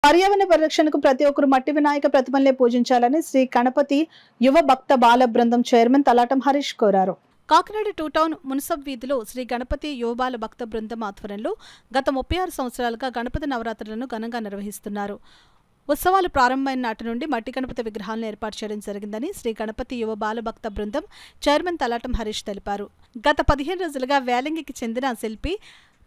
పర్యావరణ పరిరక్షణకు ప్రతి ఒక్కరు మట్టి వినాయక ప్రతిమలనే పూజించాలని శ్రీ గణపతి యువ భక్త బాల బృందం చైర్మన్ తలాటం హరీష్ కోరారు. కాకినాడ 2 టౌన్ మున్సబ్ వీధిలో శ్రీ గణపతి యువబాల భక్త బృందం ఆధ్వర్యంలో గత 36 సంవత్సరాలుగా గణపతి నవరాత్రులను ఘనంగా నిర్వహిస్తున్నారు. ఉత్సవాలు ప్రారంభమైన నాటి నుండి మట్టి గణపతి విగ్రహాలను ఏర్పాటు చేయడం జరిగిందని శ్రీ గణపతి యువ బాల భక్త బృందం చైర్మన్ తలాటం హరీష్ తెలిపారు. గత 15 రోజులుగా వేలంగికి చెందిన శిల్పి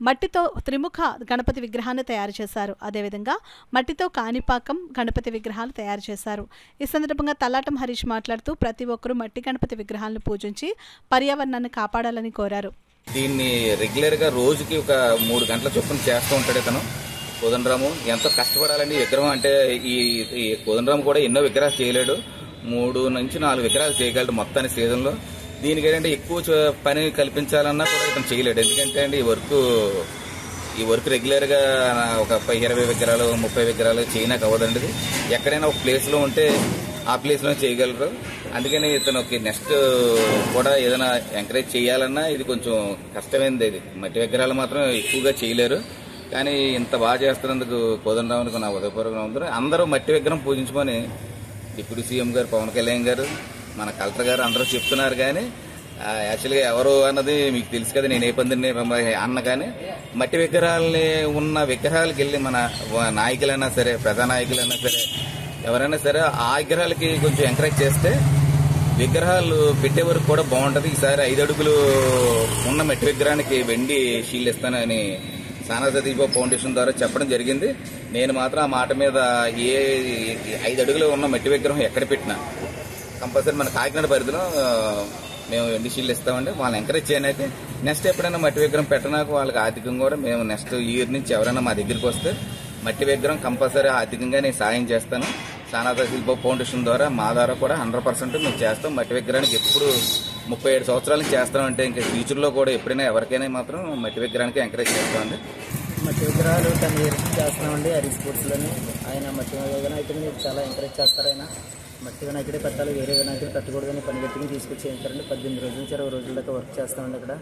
మట్టితో త్రిముఖ గణపతి విగ్రహాన్ని తయారు చేశారు. అదేవిధంగా మట్టితో కాణిపాకం గణపతి విగ్రహాలు తయారు చేశారు. ఈ సందర్భంగా తలాటం హరీష్ మాట్లాడుతూ ప్రతి ఒక్కరూ మట్టి గణపతి విగ్రహాలను పూజించి పర్యావరణాన్ని కాపాడాలని కోరారు. దీన్ని రెగ్యులర్ గా రోజుకి ఒక 3 గంటల చొప్పున చేస్తూ ఉంటాడు ఇతను. కోదండరాము ఎంతో కష్టపడాలండి. విగ్రహం అంటే ఈ కోదండరాము కూడా ఎన్నో విగ్రహాలు చేయలేడు. 3 నుంచి 4 విగ్రహాలు చేయగలడు మొత్తాన్ని సీజన్ లో. దీనికి ఏంటంటే ఎక్కువ పని కల్పించాలన్నా కూడా ఇతను చేయలేడు. ఎందుకంటే అండి ఈ వర్క్ రెగ్యులర్ గా ఒక 20 విగ్రహాలు 30 విగ్రహాలు చేయడానికి అవ్వదండి. ఎక్కడైనా ఒక ప్లేస్ లో ఉంటే ఆ ప్లేస్ లో చేయగలరు. అందుకని ఇతనికి నెక్స్ట్ కూడా ఏదైనా ఎంకరేజ్ చేయాలన్నా ఇది కొంచెం కష్టమైంది. ఇది మట్టి విగ్రహాలు మాత్రం ఎక్కువగా చేయలేరు. కానీ ఇంత బాగా చేస్తున్నందుకు కోదండరామునికి నా ఉదయపూర్వకంగా ఉంది. అందరూ మట్టి విగ్రహం పూజించుకొని డిప్యూటీ సీఎం గారు పవన్ కళ్యాణ్ గారు మన కలెక్టర్ గారు అందరూ చెప్తున్నారు. కానీ యాక్చువల్గా ఎవరు అన్నది మీకు తెలుసు కదా, నేను ఏ పందిని అన్న. కానీ మట్టి విగ్రహాలని ఉన్న విగ్రహాలకు వెళ్ళి మన నాయకులైనా సరే ప్రజానాయకులైనా సరే ఎవరైనా సరే ఆ విగ్రహాలకి కొంచెం ఎంకరేజ్ చేస్తే విగ్రహాలు పెట్టే వరకు కూడా బాగుంటుంది. ఈసారి 5 అడుగులు ఉన్న మట్టి విగ్రహానికి వెండి షీల్డ్ ఇస్తానని సానా సతీష్ ఫౌండేషన్ ద్వారా చెప్పడం జరిగింది. నేను మాత్రం ఆ మాట మీద 5 అడుగులు ఉన్న మట్టి విగ్రహం ఎక్కడ పెట్టినా కంపల్సరీ మన కాకినాడ పరిధిలో మేము వెండి షీల్డ్ ఇస్తామండి. వాళ్ళని ఎంకరేజ్ చేయడానికి నెక్స్ట్ ఎప్పుడైనా మట్టి విగ్రహం పెట్టడానికి వాళ్ళకి ఆర్థికంగా కూడా మేము నెక్స్ట్ ఇయర్ నుంచి ఎవరైనా మా దగ్గరికి వస్తే మట్టి విగ్రహం కంపల్సరీ ఆర్థికంగా నేను సాయం చేస్తాను. సానా సతీష్ ఫౌండేషన్ ద్వారా మా ద్వారా కూడా 100% మేము చేస్తాం. మట్టి విగ్రహానికి ఎప్పుడు 37 సంవత్సరాల నుంచి చేస్తామంటే ఇంకా ఫ్యూచర్లో కూడా ఎప్పుడైనా ఎవరికైనా మాత్రం మట్టి విగ్రహానికి ఎంకరేజ్ చేస్తామండి. మట్టి విగ్రహాలు 10 years చేస్తున్నామండి. హరీష్ స్పోర్ట్స్లోని ఆయన మట్టి వినాయకుడిని చాలా ఎంకరేజ్ చేస్తారు. ఆయన మట్టి వినాయకుడే పెట్టాలి, వేరే వినాయకుడు పెట్టకూడదని పని గట్టిగా తీసుకొచ్చి చేయించారండి. 18 రోజుల నుంచి 20 రోజుల దాకా వర్క్ చేస్తామండి. అక్కడ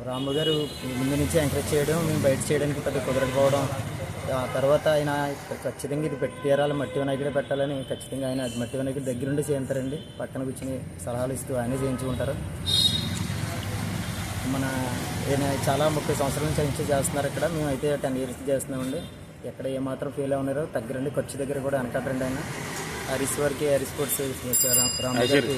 రాము గారు ముందు నుంచి ఎంకరేజ్ చేయడం, మేము బయట చేయడానికి పెద్ద కుదరకపోవడం, ఆ తర్వాత ఆయన ఖచ్చితంగా ఇది పెట్టి తీరాలి, మట్టి వినాయకుడే పెట్టాలని ఖచ్చితంగా ఆయన మట్టి వినాయకుడి దగ్గరుండి చేయించారండి. పక్కన కూర్చొని సలహాలు ఇస్తూ ఆయనే చేయించుకుంటారు. మన చాలా 30 సంవత్సరాల నుంచి చేస్తున్నారు ఇక్కడ. మేమైతే 10 years చేస్తున్నామండి. ఎక్కడ ఏమాత్రం ఫెయిల్ అవునారో దగ్గరండి, ఖర్చు దగ్గర కూడా వెనకట్టండి. ఆయన హరీష్ వారికి హరీష్ స్పోర్ట్స్ రాము గారికి